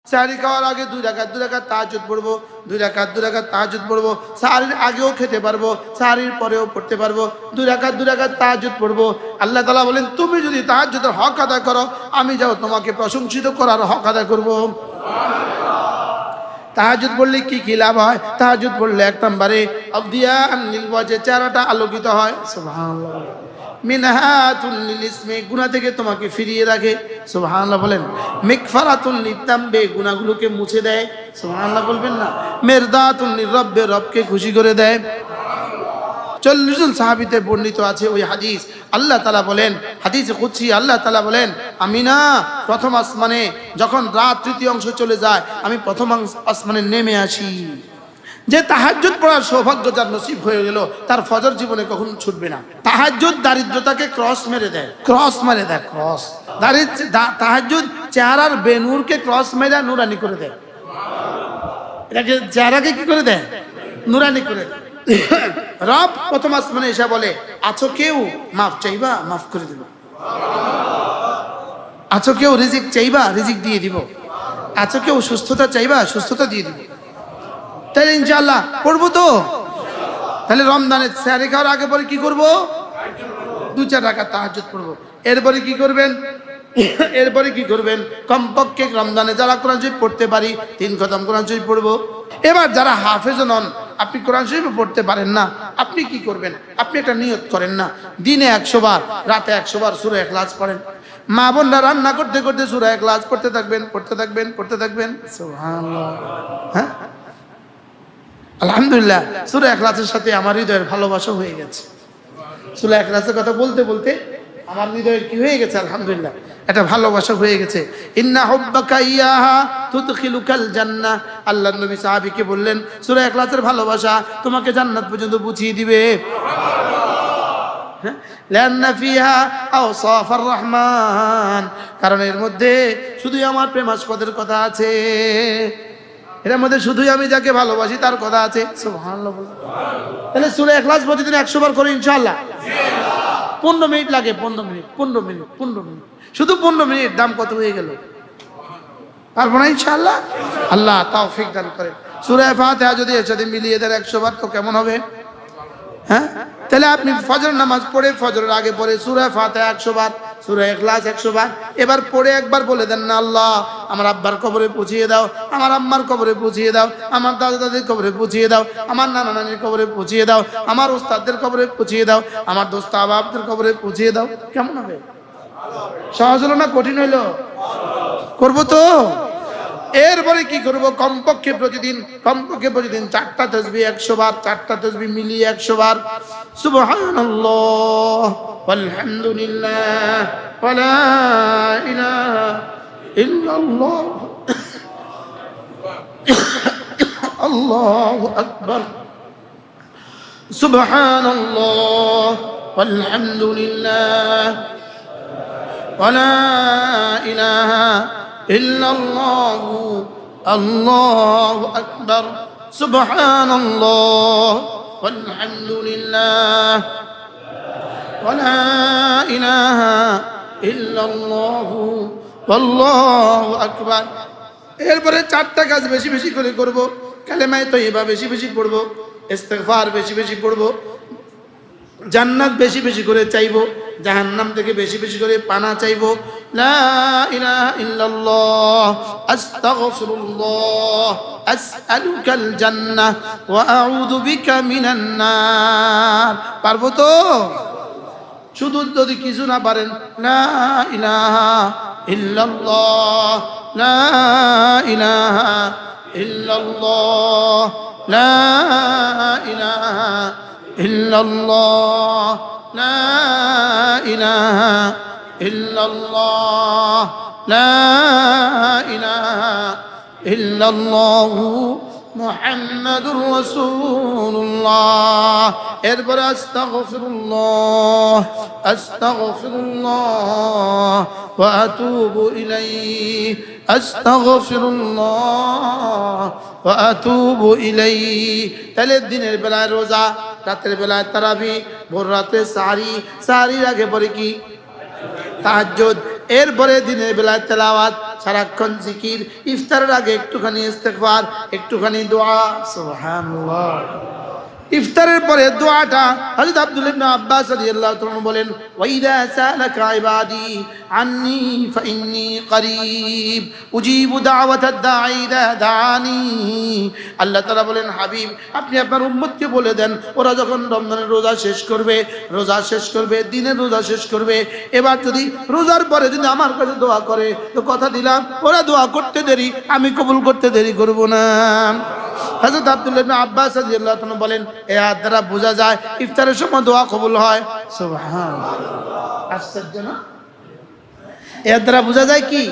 সাহরি খাওয়ার আগে 2 রাকাত তাহাজ্জুদ পড়বো, 2 রাকাত তাহাজ্জুদ পড়বো। সাহরির আগেও খেতে পারবো, সাহরির পরেও পড়তে পারবো। 2 রাকাত তাহাজ্জুদ পড়বো। আল্লাহ তাআলা বলেন, তুমি যদি তাহাজ্জুদের হক আদায় করো, আমি যাও তোমাকে প্রশংসিত করার হক আদায় করবো। তাহাজ্জুদ পড়লে কি কি লাভ হয়? তাহাজ্জুদ পড়লে 1 নম্বরে আবদিয়ান লিল ওয়াজহ, চেহারাটা আলোকিত হয়। সুবহানাল্লাহ। মিনহাতুল লিল ইসমি, গুনাহ থেকে তোমাকে ফিরিয়ে রাখে। সুবহানাল্লাহ বলেন। মিগফারাতুল লিতামবে, গুনাহগুলোকে মুছে দেয়। সুবহানাল্লাহ বলবেন না? মিরদাতুল লিরব্বে, রবকে খুশি করে দেয়। 40 জন সাহাবীতে বর্ণিত আছে ওই হাদিস। আল্লাহ তাআলা বলেন, হাদিসে কুদসি আল্লাহ তাআলা বলেন, আমি না প্রথম আসমানে যখন রাত 3য় অংশ চলে যায়, আমি প্রথম আসমানে নেমে আসি। যে তাহাজ্জুদ পড়ার সৌভাগ্য যার নসিব হয়ে গেল, তার ফজর জীবনে কখনো ছুটবে না। তাহাজ্জুদ দারিদ্রতাকে ক্রস মেরে দেয়, ক্রস মেরে দেয়, ক্রস। তাহাজ্জুদ চেহারার বেনূরকে ক্রস মেরে নুরানি করে দেয়। এটাকে চেহারাকে কি করে দেয়? নুরানি করে দেয়। রব প্রথম আসমানে এসে বলে, আছো কেউ মাফ চাইবা, মাফ করে দিব। আছো কেউ রিজিক চাইবা, রিজিক দিয়ে দিব। আছো কেউ সুস্থতা চাইবা, সুস্থতা দিয়ে দিব। তাহলে ইনশাআল্লাহ পড়বো তো। তাহলে রমজানের সেহরি খাওয়ার আগে পরে কি করব? 2-4 রাকাত তাহাজ্জুদ পড়বো। এরপরে কি করবেন? এরপরে কি করবেন? কমপক্ষে রমজানে যারা কোরআন শরীফ পড়তে পারি 3 খতম কোরআন শরীফ পড়বো। এবার যারা হাফেজ নন, আপনি কোরআন শরীফ পড়তে পারেন না, আপনি কি করবেন? আপনি একটা নিয়ত করেন না, দিনে 100 বার, রাতে 100 বার সূরা ইখলাস পড়েন। মা বোনরা রান্না করতে করতে সূরা ইখলাস পড়তে থাকবেন, পড়তে থাকবেন, পড়তে থাকবেন। সুবহানাল্লাহ। হ্যাঁ, আলহামদুলিল্লাহ, সূরা ইখলাসের সাথে আমার হৃদয়ের ভালোবাসা হয়ে গেছে। সূরা ইখলাসের কথা বলতে বলতে আমার হৃদয়ের কি হয়ে গেছে? আলহামদুলিল্লাহ, এটা ভালোবাসা হয়ে গেছে। ইন্না হুব্বাকা ইয়াহা তুদখিলুকাল জান্নাহ, আল্লাহর নবী সাহাবীকে বললেন, সূরা ইখলাসের ভালোবাসা তোমাকে জান্নাত পর্যন্ত পৌঁছিয়ে দিবে। লান্না ফিহা আওসাফার রহমান, কারণ এর মধ্যে শুধুই আমার প্রেমাস্পদের কথা আছে, এর মধ্যে শুধুই আমি যাকে ভালোবাসি তার কথা আছে। সুবহানাল্লাহ। তাহলে সূরা ইখলাস প্রতিদিন 100 বার করে ইনশাআল্লাহ। 15 মিনিট লাগে, 15 মিনিট, শুধু 15 মিনিট। দাম কত হয়ে গেল? পারবো না ইনশাআল্লাহ? আল্লাহ তৌফিক দান করেন। সূরা ফাতিহা যদি এর সাথে মিলিয়ে দেন 100 বার, তো কেমন হবে? হ্যাঁ, তাহলে আপনি ফজর নামাজ পড়ে, ফজরের আগে পড়ে সূরা ফাতিহা 100 বার, সূরা ইখলাস 100 বার। এবার পড়ে একবার বলে দেন না, আল্লাহ আমার আব্বার কবরে পৌঁছিয়ে দাও, আমার আম্মার কবরে পৌঁছিয়ে দাও, আমার দাদা দাদির কবরে পৌঁছিয়ে দাও, আমার নানা নানির কবরে পৌঁছিয়ে দাও, আমার ওস্তাদদের কবরে পৌঁছিয়ে দাও, আমার দোস্ত আহবাবদের কবরে পৌঁছিয়ে দাও। কেমন হবে? সহজ হলো না কঠিন হইলো? করবো তো। এরপরে কি করব? কমপক্ষে প্রতিদিন 4টা তাসবিহ 100 বার, 4টা তাসবিহ মিলিয়ে 100 বার। সুবহানাল্লাহ ওয়ালহামদুলিল্লাহ ওয়ালা ইলাহা ইল্লাল্লাহ আল্লাহু আকবার। সুবহানাল্লাহ ওয়ালহামদুলিল্লাহ ওয়ালা ইলাহা ইল্লাল্লাহু আল্লাহু আকবার। সুবহানাল্লাহ ওয়ালহামদুলিল্লাহ ওয়ালা ইলাহা ইল্লাল্লাহু আল্লাহু আকবার। এরপরে 4টা কাজ বেশি বেশি করে করব। কালেমায়ে তয়্যিবা বেশি বেশি পড়ব, ইস্তিগফার বেশি বেশি পড়ব, জান্নাত বেশি বেশি করে চাইবো, জাহান্নাম থেকে বেশি বেশি করে পানা চাইবো। লা ইলাহা ইল্লাল্লাহ আস্তাগফিরুল্লাহ আসআলুকাল জান্নাহ ওয়া আউযু বিকা মিনান নার। পারবো তো? শুধু যদি কিছু না পারেন, লা ইলাহা ইল্লাল্লাহ, লা ইলাহা ইল্লাল্লাহ, লা ইলাহা ইল্লাল্লাহ, লা ইলাহা ইল্লাল্লাহ, লা ইলাহা ইল্লাল্লাহ মুহাম্মাদুর রাসূলুল্লাহ। এরপরে আস্তাগফিরুল্লাহ আস্তাগফিরুল্লাহ ওয়া আতুবু ইলাইহি, আস্তাগফিরুল্লাহ ওয়া আতুবু ইলাইহি। তাহলে দিনের বেলায় রোজা, রাতের বেলায় তারাবি, ভোর রাতে সাহরি, সাহরির আগে পরে কি? তাহাজ্জুদ, এরপরে দিনের বেলায় তেলাওয়াত, সারাক্ষণ জিকির, ইফতারের আগে একটুখানি ইস্তেগফার, একটুখানি দোয়া। সুবহানাল্লাহ। ইফতারের পরে দোয়াটা হযরত আব্দুল্লাহ ইবনে আব্বাস রাদিয়াল্লাহু তাআলা বলেন, ওয়া ইযা সালাকা ইবাদি আন্নী ফাইন্নী করিব উজিবু দাওয়াতাদ দাঈ ইযা দাআনি। আল্লাহ তাআলা বলেন, হাবিব আপনি আপনার উম্মতকে বলে দেন, ওরা যখন রমজানের রোজা শেষ করবে, দিনের রোজা শেষ করবে, এবার যদি রোজার পরে যদি আমার কাছে দোয়া করে, তো কথা দিলাম ওরা দোয়া করতে দেরি, আমি কবুল করতে দেরি করব না। হযরত আব্দুল্লাহ ইবনে আব্বাস রাদিয়াল্লাহু তাআলা বলেন, এই আয়াত দ্বারা বোঝা যায় ইফতারের সময় দোয়া কবুল হয়। সুবহানাল্লাহ, আশ্চর্য না? এর দ্বারা বোঝা যায় কি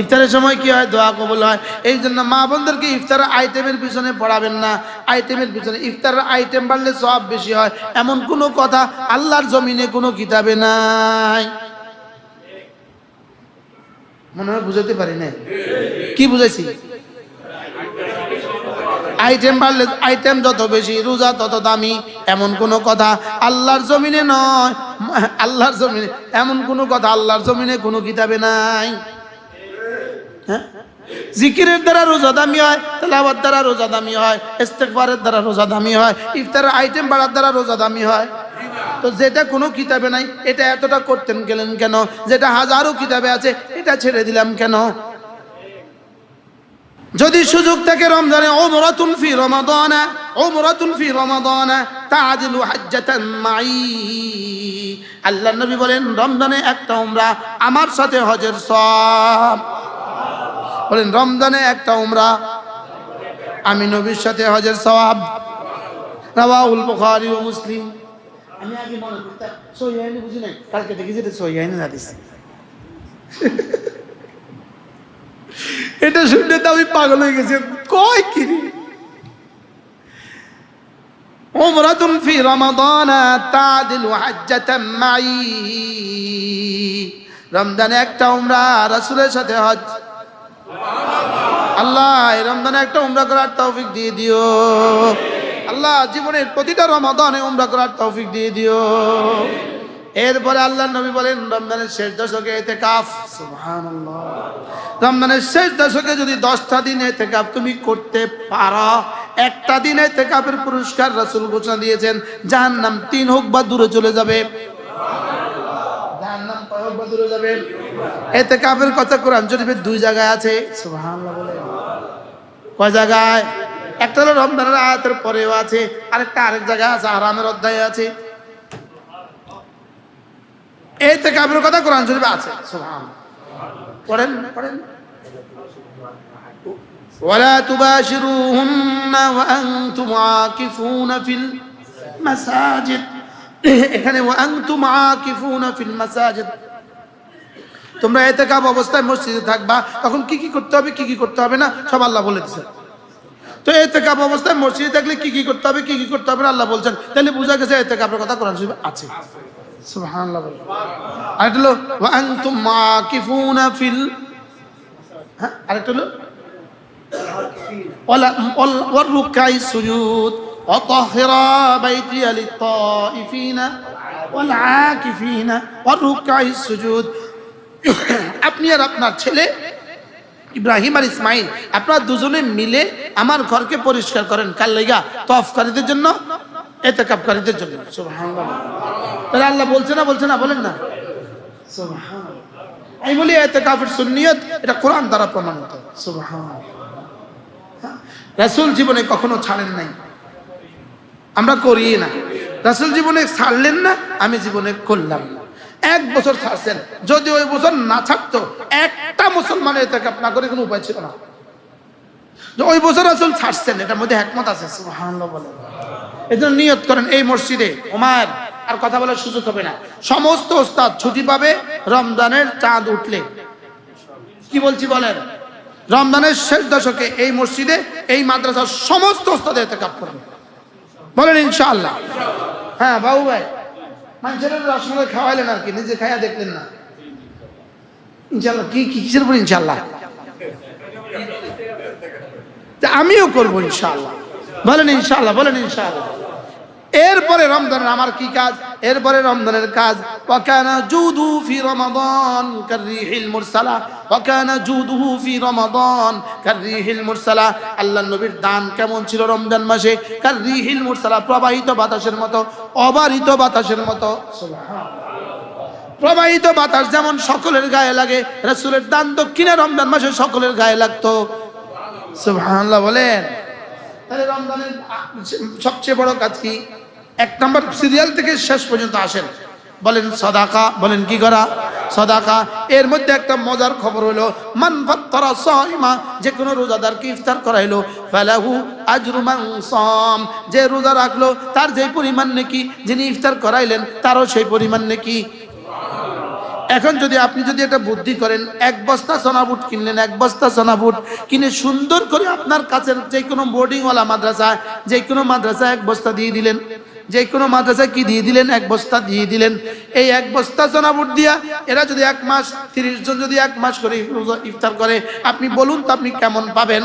ইফতারের সময় কি হয়, দোয়া কবুল হয়। এই জন্য মা বোনদেরকে ইফতারের আইটেমের পিছনে পড়াবেন না। আইটেমের পিছনে, ইফতারের আইটেম বাড়লে সওয়াব বেশি হয়, এমন কোনো কথা আল্লাহর জমিনে কোনো কিতাবে নাই। মনে হয় বুঝাতে পারি না। কি বুঝাইছি? আইটেম বাড়লে, আইটেম যত বেশি রোজা তত দামি, এমন কোনো কথা আল্লাহর জমিনে নয়। আল্লাহর জমিনে এমন কোনো কথা আল্লাহর জমিনে কোনো কিতাবে নাই। হ্যাঁ, জিকিরের দ্বারা রোজা দামি হয়, তেলাওয়াত দ্বারা রোজা দামি হয়, ইস্তেগফারের দ্বারা রোজা দামি হয়, ইফতারের আইটেম বাড়ার দ্বারা রোজা দামি হয়। তো যেটা কোনো কিতাবে নাই এটা এতটা করতেন গেলেন কেন? যেটা হাজারো কিতাবে আছে এটা ছেড়ে দিলাম কেন? যদি সুযোগ থাকে রমজানে, উমরাতুন ফি রমাদানা তাআদিলু হাজ্জাতান মাই। আল্লাহর নবী বলেন, রমজানে একটা উমরা আমার সাথে হজের সওয়াব। বলেন, রমজানে একটা উমরা আমি নবীর সাথে হজের সওয়াব। রাওয়াহুল বুখারী ও মুসলিম। আমি আগে মনে করতাম সহিহাইনে, বুঝি নাই, কালকে দেখি যেটা সহিহাইনে হাদিস। এটা শুনতে তো আমি পাগল হয়ে গেছি। কয় কি রে? উমরাতুন ফি রমাদানা তাআদিলু হাজ্জাতাম মাই। রমজানে একটা উমরা, রাসূলের সাথে হজ। আল্লাহ এই রমজানে একটা উমরা করার তৌফিক দিয়ে দিও। আল্লাহ জীবনের প্রতিটা রমাদানে উমরা করার তৌফিক দিয়ে দিও। এরপরে আল্লাহর নবী বলেন, রমজানের শেষ দশকে ইতিকাফ। সুবহানাল্লাহ। রমজানের শেষ দশকে যদি 10টা দিন ইতিকাফ তুমি করতে পারো, একটা দিন ইতিকাফের পুরস্কার রাসূল ঘোষণা দিয়েছেন, জাহান্নাম 3 হোক বা দূরে চলে যাবে। জাহান্নাম কয় হোক বা দূরে যাবে? ইতিকাফের কথা কোরআন শরীফে 2 জায়গায় আছে। সুবহানাল্লাহ বলে। কয় জায়গায়? একটা হলো রমজানের আয়াতের পরেও আছে, আরেক জায়গায় আছে, আরামের অধ্যায়ে আছে। ইতিকাফের কথা কোরআন শরীফে আছে। সুবহানাল্লাহ। পড়েন। ওয়ালা তুবাশিরুহুন্না ওয়া আনতুম আকিফুনা ফিল মাসাজিদ। এখানে ওয়া আনতুম আকিফুনা ফিল মাসাজিদ, তোমরা ইতিকাফ অবস্থায় মসজিদে থাকবা, তখন কি কি করতে হবে, কি কি করতে হবে না সব আল্লাহ বলে দিয়েছেন। তো ইতিকাফ অবস্থায় মসজিদে থাকলে কি কি করতে হবে, কি কি করতে হবে না আল্লাহ বলছেন। তাহলে বোঝা গেছে ইতিকাফের কথা কোরআন শরীফে আছে। সুবহানাল্লাহ। আরেকটা হলো ওয়া আনতুম আকিফুনা ফিল, আরেকটা হলো ওয়াল রুকাই সুজুদ ওয়া তাহিরা বাইতিয়া লিত-তাইফিনা ওয়াল আকিফিনা ওয়ার রুকাই সুজুদ। আপনি আর আপনার ছেলে ইব্রাহিম আর ইসমাইল, আপনারা দুজনে মিলে আমার ঘরকে পরিষ্কার করেন। কার লাগা? তওয়াফকারীদের জন্য, ইতিকাফকারীদের জন্য। সুবহানাল্লাহ। তাহলে আল্লাহ বলছে না বলেন না? সুবহানাল্লাহ। আমি বলি ইতিকাফের সুন্নিয়ত এটা কোরআন দ্বারা প্রমাণিত। সুবহানাল্লাহ। রাসূল জীবনে কখনো ছাড়েন নাই, আমরা করি না। রাসূল জীবনে ছাড়লেন না, আমি জীবনে করলাম না। 1 বছর ছাড়ছেন, যদি ওই বছর না ছাড়তো একটা মুসলমানের ইতিকাফ না করে কোনো উপায় ছিল না। ওই বছর রাসূল ছাড়ছেন, এটার মধ্যে হিকমত আছে। সুবহানাল্লাহ বলেন। এজন্য নিয়ত করেন, এই মসজিদে ওমর আর কথা বলার সুযোগ হবে না। সমস্ত ওস্তাদ ছুটি পাবে রমজানের চাঁদ উঠলে। কি বলছি বলেন? রমজানের শেষ দশকে এই মসজিদে, এই মাদ্রাসার সমস্ত ওস্তাদ ইতিকাফ করবে। বলেন ইনশাআল্লাহ। হ্যাঁ বাবু ভাই, মানুষের রসমালাই খাওয়াইলেন আর কি, নিজে খাইয়া দেখলেন না। ইনশাআল্লাহ। কি কিসের উপর ইনশাআল্লাহ? আমিও করবো ইনশাআল্লাহ। বলেন ইনশাআল্লাহ, বলেন ইনশাআল্লাহ। এরপরে রমজানের আমার কি কাজ? এরপরে রমজানের কাজ ওয়াকানা জুদু ফি রমাদান কাররিহিল মুরসালা, ওয়াকানা জুদুহু ফি রমাদান কাররিহিল মুরসালা। আল্লাহর নবীর দান কেমন ছিল রমজান মাসে? কাররিহিল মুরসালা, প্রবাহিত বাতাসের মতো, অবারিত বাতাসের মতো। সুবহানাল্লাহ। প্রবাহিত বাতাস যেমন সকলের গায়ে লাগে, রাসূলের দান দক্ষিণা রমজান মাসে সকলের গায়ে লাগতো। সুবহানাল্লাহ বলেন। তাহলে রমজানের সবচেয়ে বড় কাজ কি? এক নম্বর সিরিয়াল থেকে শেষ পর্যন্ত আসেন, বলেন সাদাকা। বলেন কি করা? সাদাকা। এর মধ্যে একটা মজার খবর হলো, মান ফাত্তারা সাইমা, যে কোনো রোজাদারকে ইফতার করাইলো, ফালাহু আজরু মান সাম, যে রোজা রাখলো তার যেই পরিমাণ নেকি, যিনি ইফতার করাইলেন তারও সেই পরিমাণ নেকি। এখন যদি আপনি যদি একটা বুদ্ধি করেন, এক বস্তা সোনা বুট কিনলেন, এক বস্তা সোনা বুট কিনে সুন্দর করে আপনার কাছের যে কোনো বোর্ডিংওয়ালা মাদ্রাসা, যে কোনো মাদ্রাসায় এক বস্তা দিয়ে দিলেন, যে কোনো মাদ্রাসায় কি দিয়ে দিলেন? এক বস্তা দিয়ে দিলেন। এই এক বস্তা সোনা বুট দিয়া এরা যদি এক মাস, 30 জন যদি এক মাস করে ইফতার করে, আপনি বলুন তো আপনি কেমন পাবেন?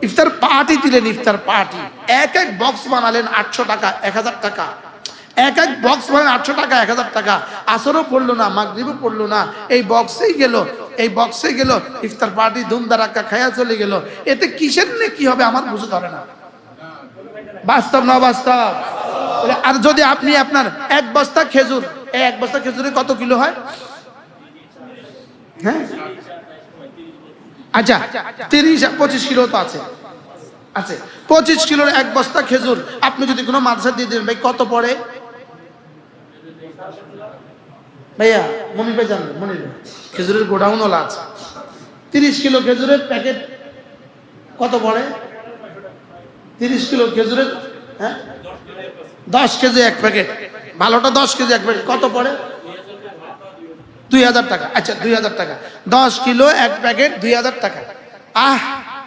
ইফতার পার্টি দিলেন, ইফতার পার্টি, এক এক বক্স বানালেন 800 টাকা, 1000 টাকা, এক এক বক্স মানে 800 টাকা, 1000 টাকা। আসরও পড়লো না, মাগরিবও পড়লো না, এই বক্সেই গেল, এই বক্সে গেল, ইফতার পার্টি ধুমধারাক্কা খায়া চলে গেল। এতে কিসের কি হবে আমার বুঝে ধরে না। বাস্তব না বাস্তব? আর যদি আপনি আপনার এক বস্তা খেজুর, এই এক বস্তা খেজুরে কত কিলো হয়? হ্যাঁ, আচ্ছা 30-25 কিলো তো আছে, আছে 25 কিলোর এক বস্তা খেজুর আপনি যদি কোনো মাদ্রাসা দিয়ে দেন, ভাই কত পড়ে? ভাইয়া মনির ভাই জানবেন, মনির ভাই খেজুরের গোডাউন ওলা আছে, 30 কিলো খেজুরের প্যাকেট কত পড়ে? 30 কিলো খেজুরের, হ্যাঁ 10 কেজি এক প্যাকেট, ভালোটা 10 কেজি এক প্যাকেট কত পড়ে? 2000 টাকা। আচ্ছা 2000 টাকা, 10 কিলো এক প্যাকেট 2000 টাকা।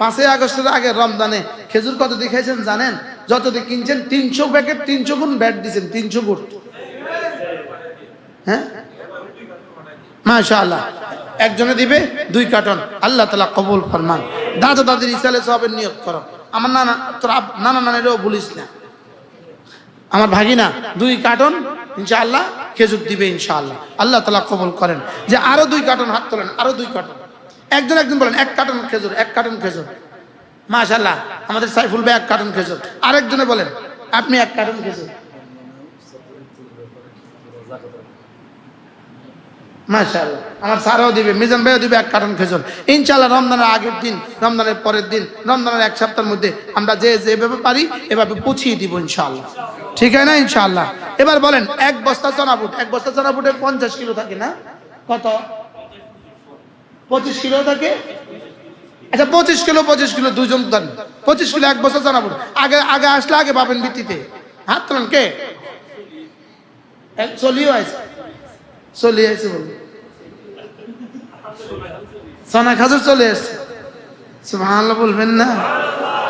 5ই আগস্টের আগে রমজানে খেজুর কত দিয়ে খাইছেন জানেন? যত দিয়ে কিনছেন 300 প্যাকেট, 300 গুণ ব্যাট দিচ্ছেন, 300 গুণ। হ্যাঁ মাশাআল্লাহ, একজনে দিবে 2 কার্টন, আল্লাহ তাআলা কবুল ফরমান। দাদা দাদির ইসালে সওয়াবের নিয়ত করো। আমার নানা, তোর নানা নানিরও বলিস না, আমার ভাগিনা 2 কার্টন ইনশাআল্লাহ খেজুর দিবে ইনশাআল্লাহ, আল্লাহ তাআলা কবুল করেন। যে আরো 2 কার্টন হাত তোলেন, আরো 2 কার্টন। একজন বলেন 1 কার্টন খেজুর, 1 কার্টন খেজুর। মাশাআল্লাহ, আমাদের সাইফুল ভাই 1 কার্টন খেজুর। আরেকজনে বলেন আপনি 1 কার্টন খেজুর। মাশাআল্লাহ, আমার স্যারও দিবে, মিজান ভাইও দিবে 1 কার্টন খেজুর ইনশাআল্লাহ। রমজানের আগের দিন, রমজানের পরের দিন, রমজানের 1 সপ্তাহের মধ্যে আমরা যেভাবে পারি এভাবে পৌঁছিয়ে দিব ইনশাআল্লাহ। ঠিক আছে না ইনশাআল্লাহ? এবার বলেন 1 বস্তা চনা বুট, 1 বস্তা চনা বুটে 50 কিলো থাকে না? কত? 25 কিলো থাকে। আচ্ছা 25 কিলো 2 জন দেন, 25 কিলো 1 বস্তা চনা বুট। আগে আসলে আগে পাবেন ভিত্তিতে হাত তোলেন। কে চলিও আছে? চলে আসছে বলুন, সোনা খাজুর চলে আসছে। সুবহানাল্লাহ বলবেন না?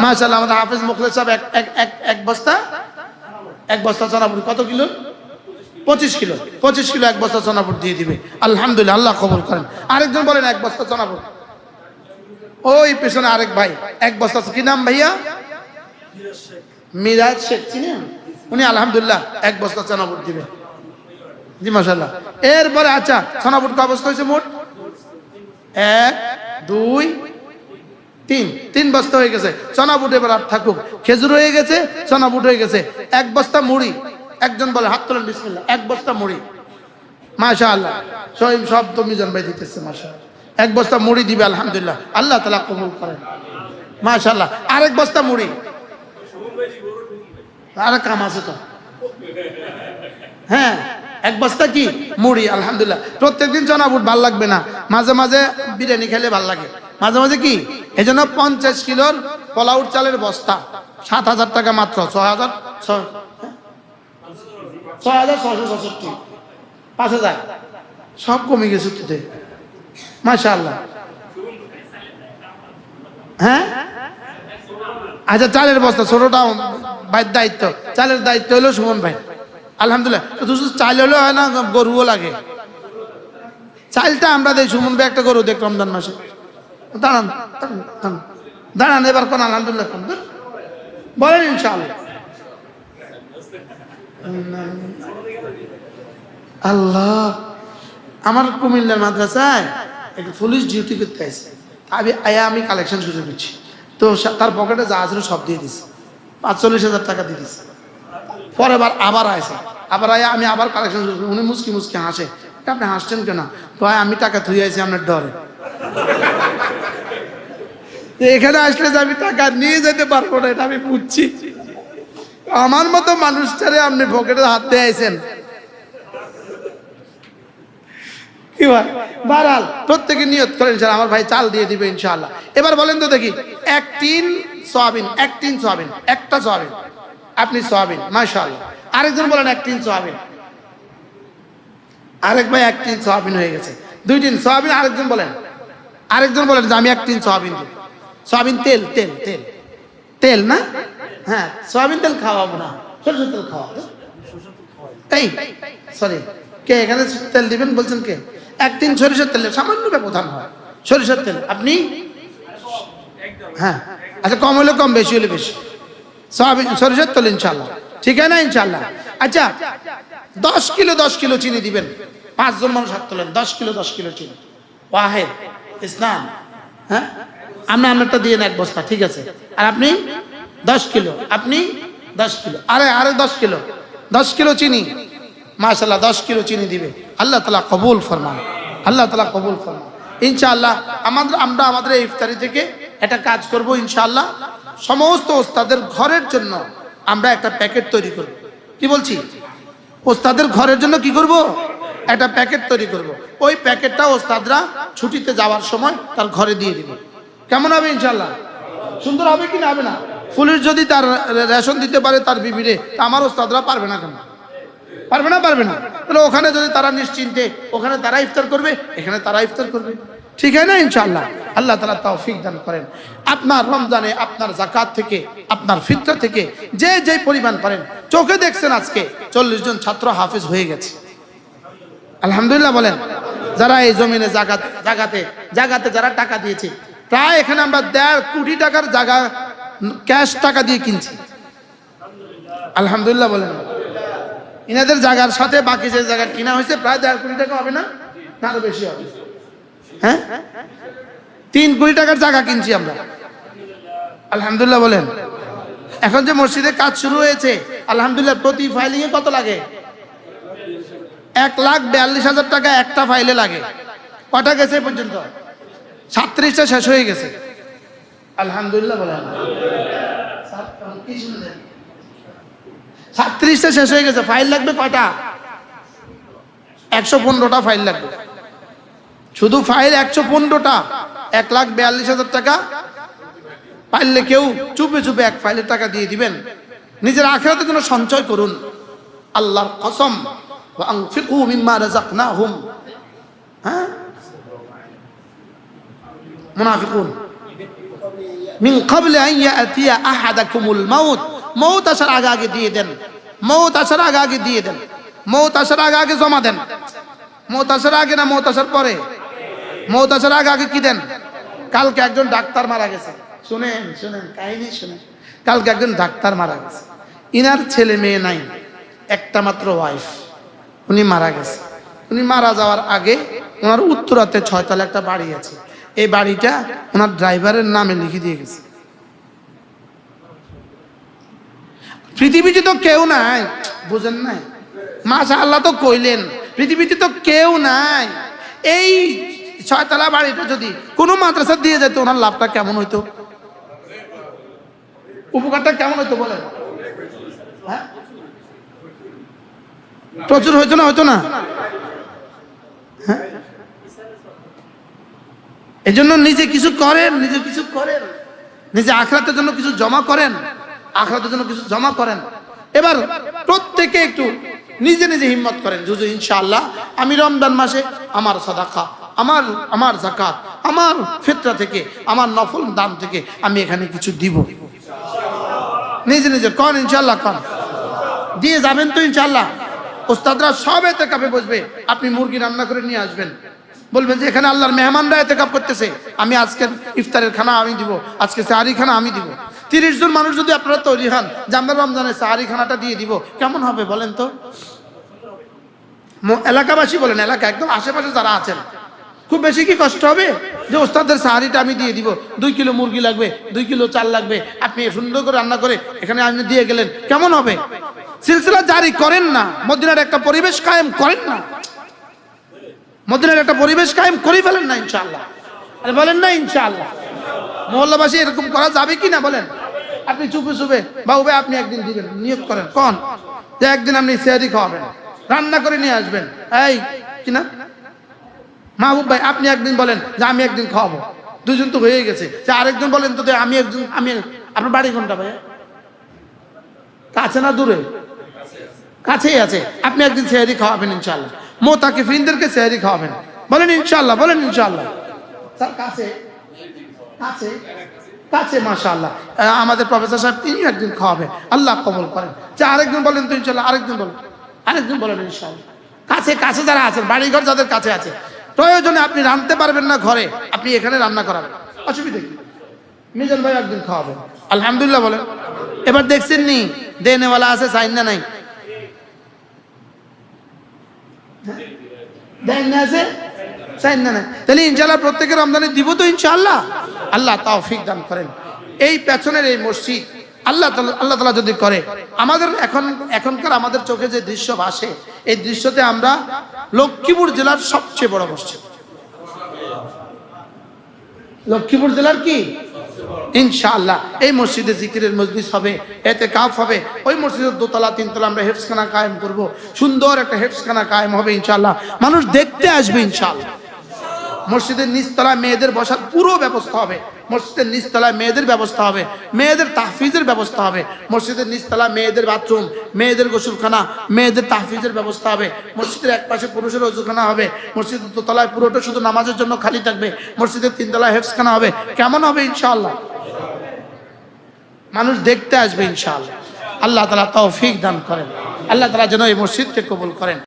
মাশাআল্লাহ, আমাদের হাফেজ মুখলেস সাহেব এক বস্তা সোনাপুর কত কিলো? 25 কিলো। 25 কিলো 1 বস্তা সোনাপুর দিয়ে দিবে আলহামদুলিল্লাহ, আল্লাহ কবুল করেন। আরেকজন বলেন 1 বস্তা সোনাপুর। ওই পেছনে আরেক ভাই 1 বস্তা, কি নাম ভাইয়া? মিরাজ শেখ, চিনেন? উনি আলহামদুলিল্লাহ 1 বস্তা সোনাপুর দিবে। জি মাশাআল্লাহ। এরপরে আচ্ছা সোনাপুর কয় বস্তা হয়েছে মোট? 1 2 3 বস্তা হয়ে গেছে। সোনাপুর এবার আর থাকুক, খেজুর হয়ে গেছে, সোনাপুর হয়ে গেছে। 1 বস্তা মুড়ি। একজন বলে হাত তোলেন বিসমিল্লাহ। 1 বস্তা মুড়ি। মাশাআল্লাহ, সব তো মিজান ভাই দিতেছে মাশাআল্লাহ। 1 বস্তা মুড়ি দিবে আলহামদুলিল্লাহ, আল্লাহ তাআলা কবুল করেন। মাশাআল্লাহ, আরেক বস্তা মুড়ি। আর কাম আছে তো? হ্যাঁ 1 বস্তা কি মুড়ি আলহামদুলিল্লাহ। প্রত্যেকদিন চনা বুট ভাল লাগবে না, মাঝে মাঝে বিরিয়ানি খেলে ভাল লাগে, মাঝে মাঝে কি। এই জন্য 50 কিলোর পোলাউট চালের বস্তা 7,000 টাকা মাত্র। 6,667, 5,000 সব কমে গেছে তুতে মাশাআল্লাহ। হ্যাঁ আচ্ছা, চালের বস্তা ছোটটা ভাইয়ের দায়িত্ব, চালের দায়িত্ব হলো সুমন ভাই আলহামদুলিল্লাহ। চাল হলেও হয় না, গরুও লাগে। চালটা আমরা দেই, সুমন ভাই একটা গরু দেখ রমজান মাসে। দাঁড়ান, এবার কোন আলহামদুলিল্লাহ বলেন ইনশাআল্লাহ। আল্লাহ, আমার কুমিল্লার মাদ্রাসায় একটা পুলিশ ডিউটি করতে আসে, আমি কালেকশন শুরু করছি, তো তার পকেটে যা আছে সব দিয়ে দিছি, 45,000 টাকা দিয়ে দিছি। পরে আবার আসে, আবার আমি আবার কালেকশন শুরু করি, উনি মুসকি মুসকি হাসে, আপনি হাসছেন কেন? তো আমি টাকা থুয়ে আছি আপনার ডরে, এখানে আসলে যে আমি টাকা নিয়ে যেতে পারবো না, এটা আমি বুঝছি। আমার মতো মানুষটারে আপনি পকেটে হাত দিয়ে আইছেন, কি ভাই? বারাল প্রত্যেকে নিয়ত করেন ইনশাআল্লাহ আমার ভাই চাল দিয়ে দিবে ইনশাআল্লাহ। এবার বলেন তো দেখি, এক টিন সয়াবিন, একটা সয়াবিন, আপনি সয়াবিন মাশাআল্লাহ। আরেকজন বলেন এক টিন সয়াবিন, আরেক ভাই এক টিন সয়াবিন হয়ে গেছে, 2 টিন সয়াবিন। আরেকজন বলেন যে আমি এক টিন সয়াবিন দিই। সয়াবিন তেল তেল তেল তেল না, হ্যাঁ সয়াবিন তেল খাওয়াবো না, সরষের তেল খাওয়াবো। এই সরি, কে এখানে তেল দিবেন বলছেন কে? 1 টিন সরিষার তেল, সামান্য ব্যবধান হয় সরিষার তেল। আপনি হ্যাঁ, আচ্ছা কম হলে কম, বেশি হলে বেশি। সয়াবিন সরিষার তেল ইনশাআল্লাহ, ঠিক আছে না ইনশাআল্লাহ? আচ্ছা 10 কিলো চিনি দিবেন, 5 জন মানুষ হাত তোলেন, 10 কিলো চিনি। ওয়াহেদ ইসলাম, হ্যাঁ আপনারটা দিয়ে 1 বস্তা, ঠিক আছে। আর আপনি 10 কিলো, আপনি 10 কিলো, আরে 10 কিলো চিনি মাশাআল্লাহ, 10 কিলো চিনি দিবে। আল্লাহ তাআলা কবুল ফরমান, আল্লাহ তাআলা কবুল ফরমান ইনশাআল্লাহ। আমরা আমাদের এই ইফতারি থেকে একটা কাজ করব ইনশাআল্লাহ, সমস্ত ওস্তাদের ঘরের জন্য আমরা একটা প্যাকেট তৈরি করব। কি বলছি? ওস্তাদের ঘরের জন্য কি করব? একটা প্যাকেট তৈরি করব। ওই প্যাকেটটা ওস্তাদরা ছুটিতে যাওয়ার সময় তার ঘরে দিয়ে দিবে। কেমন হবে ইনশাআল্লাহ? সুন্দর হবে কি না হবে না? পুলিশ যদি তার রেশন দিতে পারে তার বিবিরে, তা আমার ওস্তাদরা পারবে না কেন? পারবে না তাহলে ওখানে যদি তারা নিশ্চিন্তে, ওখানে তারা ইফতার করবে, এখানে তারা ইফতার করবে, ঠিক আছে না ইনশাআল্লাহ? আল্লাহ তাআলা তৌফিক দান করেন। আপনার রমজানে আপনার যাকাত থেকে, আপনার ফিতরা থেকে যে পরিমাণ পারেন, চোখে দেখছেন আজকে 40 জন ছাত্র হাফেজ হয়ে গেছে, আলহামদুলিল্লাহ বলেন। যারা এই জমিনে জায়গাতে যারা টাকা দিয়েছে, প্রায় এখানে আমরা 1.5 কোটি টাকার জায়গা ক্যাশ টাকা দিয়ে কিনছি, আলহামদুলিল্লাহ বলেন। ইনাদের জায়গার সাথে বাকি যে জায়গা কিনা হয়েছে প্রায় 1.5 কোটি টাকা হবে না, আরো বেশি হবে। হ্যাঁ 3 কোটি টাকার জায়গা কিনছি আমরা, আলহামদুলিল্লাহ বলেন। এখন যে মসজিদে কাজ শুরু হয়েছে আলহামদুলিল্লাহ, প্রতি ফাইলিং এ কত লাগে? 1,42,000 টাকা একটা ফাইলে লাগে। কটা গেছে পর্যন্ত? 37টা শেষ হয়ে গেছে, আলহামদুলিল্লাহ বলেন। 37টা শেষ হয়ে গেছে। ফাইল লাগবে কয়টা? 115টা ফাইল লাগবে, শুধু ফাইল 115টা। 1,42,000 টাকা পাইলে কেউ চুপে চুপে এক ফাইলের টাকা দিয়ে দিবেন, নিজের আখিরাতের জন্য সঞ্চয় করুন। আল্লাহর কসম, ওয়া আনফিকু মিম্মা রাযাকনাহুম। হ্যাঁ মুনাফিকুন মিন ক্বাবলি আন ইয়াতিয়া আহাদাকুমুল মাউত। মউত আসার আগে দিয়ে দেন, মউত আসার আগে দিয়ে দেন, মউত আসার আগে জমা দেন। মউত আসার আগে না মউত আসার পরে? মউত আসার আগে কি দেন? কালকে একজন ডাক্তার মারা গেছে, শুনেন কাহিনী শুনেন। কালকে একজন ডাক্তার মারা গেছে, ইনার ছেলে মেয়ে নাই, একটা মাত্র ওয়াইফ, উনি মারা গেছে। উনি মারা যাওয়ার আগে ওনার উত্তরাতে 6 তলা একটা বাড়ি আছে, এই বাড়িটা ওনার ড্রাইভারের নামে লিখে দিয়ে গেছে। পৃথিবীতে তো কেউ নাই, বুঝেন নাই? মাশাআল্লাহ তো কইলেন, পৃথিবীতে তো কেউ নাই। এই 6 তলা বাড়িটা যদি কোনো মাদ্রাসা দিয়ে যেত, ওনার লাভটা কেমন হইতো? উপকারটা কেমন হইতো বলেন? হ্যাঁ প্রচুর হইতো না? হইতো না? হ্যাঁ এই জন্য নিজে কিছু করেন, নিজে আখিরাতের জন্য কিছু জমা করেন। এবার প্রত্যেকে একটু নিজে হিম্মত করেন, যুজু ইনশাআল্লাহ আমি রমজান মাসে আমার সাদাকা, আমার যাকাত, আমার ফিতরা থেকে, আমার নফল দান থেকে আমি এখানে কিছু দিব। নিজে কন ইনশাআল্লাহ, কন দিয়ে যাবেন তো ইনশাআল্লাহ। ওস্তাদরা সব এতেকাফে বসবে, আপনি মুরগি রান্না করে নিয়ে আসবেন, বলবেন যে এখানে আল্লাহর মেহমানরা এতেকাফ করতেছে, আমি আজকের ইফতারের খানা আমি দিব, আজকে সাহারি খানা আমি দিব। 30 জন মানুষ যদি আপনারা তৈরি হন যে আমরা রমজানের সাহারি খানাটা দিয়ে দিব, কেমন হবে বলেন তো? এলাকাবাসী বলেন, এলাকা একদম আশেপাশে যারা আছেন, খুব বেশি কি কষ্ট হবে যে ওস্তাদের সাহারিটা আমি দিয়ে দিব, 2 কিলো মুরগি লাগবে, 2 কিলো চাল লাগবে, আপনি সুন্দর করে রান্না করে এখানে আপনি দিয়ে গেলেন, কেমন হবে? সিলসিলা জারি করেন না, মদিনার একটা পরিবেশ কায়েম করেন না, মদিনার একটা পরিবেশ কায়েম করে ফেলেন না ইনশাআল্লাহ। আরে বলেন না ইনশাআল্লাহ। মহল্লাবাসী এরকম করা যাবে কি না বলেন? আপনি চুপে চুপে বাবু ভাই আপনি একদিন দিবেন, নিয়োগ করেন, কোন যে একদিন আপনি সেহরি খাওয়াবেন, রান্না করে নিয়ে আসবেন। এই কিনা মাহবুব ভাই আপনি একদিন বলেন যে আমি একদিন খাওয়াবো, 2 জন তো হয়ে গেছে, যে আরেকজন বলেন তো আমি একজন, আমি আপনার বাড়ি কোনটা ভাই? কাছে না দূরে? কাছেই আছে। আপনি একদিন সেহরি খাওয়াবেন ইনশাআল্লাহ, মোতাকিফিনদেরকে সেহরি খাওয়াবেন, বলেন ইনশাআল্লাহ, বলেন ইনশাআল্লাহ। স্যার কাছে কাছে কাছে মাশাআল্লাহ আমাদের প্রফেসর সাহেব তিনি একদিন খাওয়াবেন, আল্লাহ কবুল করেন। যে আরেকজন বলেন তো ইনশাআল্লাহ, আরেকজন বলেন ইনশাআল্লাহ। কাছে কাছে যারা আছেন, বাড়িঘর যাদের কাছে আছে, প্রয়োজনে আপনি রাঁধতে পারবেন না ঘরে, আপনি এখানে রান্না করাবেন, অসুবিধা কি? মিজান ভাই একদিন খাওয়াবেন, আলহামদুলিল্লাহ বলেন। এবার দেখছেন নি দেনেওয়ালা আছে চাইন না নাই? দেন না আছে চাইন না নাই? তাহলে ইনশাআল্লাহ প্রত্যেকের রমজানে দিব তো ইনশাআল্লাহ। আল্লাহ তৌফিক দান করেন। এই পেছনের এই মসজিদ আল্লাহ তাআলা যদি করে, আমাদের এখনকার আমাদের চোখে যে দৃশ্য ভাসে, এই দৃশ্যতে আমরা লক্ষ্মীপুর জেলার সবচেয়ে বড় মসজিদ, লক্ষ্মীপুর জেলার কি ইনশাআল্লাহ এই মসজিদে জিকিরের মজলিস হবে, ইতিকাফ হবে, ওই মসজিদের 2 তলা 3 তলা আমরা হেফজখানা কায়েম করব, সুন্দর একটা হেফজখানা কায়েম হবে ইনশাআল্লাহ, মানুষ দেখতে আসবে ইনশাআল্লাহ। মসজিদের নিচতলায় মেয়েদের বসার পুরো ব্যবস্থা হবে, মসজিদের নিচতলায় মেয়েদের ব্যবস্থা হবে, মেয়েদের তাহফিজের ব্যবস্থা হবে, মসজিদের নিচতলায় মেয়েদের বাথরুম, মেয়েদের গোসলখানা, মেয়েদের তাহফিজের ব্যবস্থা হবে, মসজিদের একপাশে পুরুষের ওযুখানা হবে, মসজিদের 2 তলায় পুরোটা শুধু নামাজের জন্য খালি থাকবে, মসজিদের 3 তলায় হেফজখানা হবে, কেমন হবে ইনশাআল্লাহ? মানুষ দেখতে আসবে ইনশাআল্লাহ। আল্লাহ তাআলা তৌফিক দান করেন, আল্লাহ তাআলা যেন এই মসজিদকে কবুল করেন।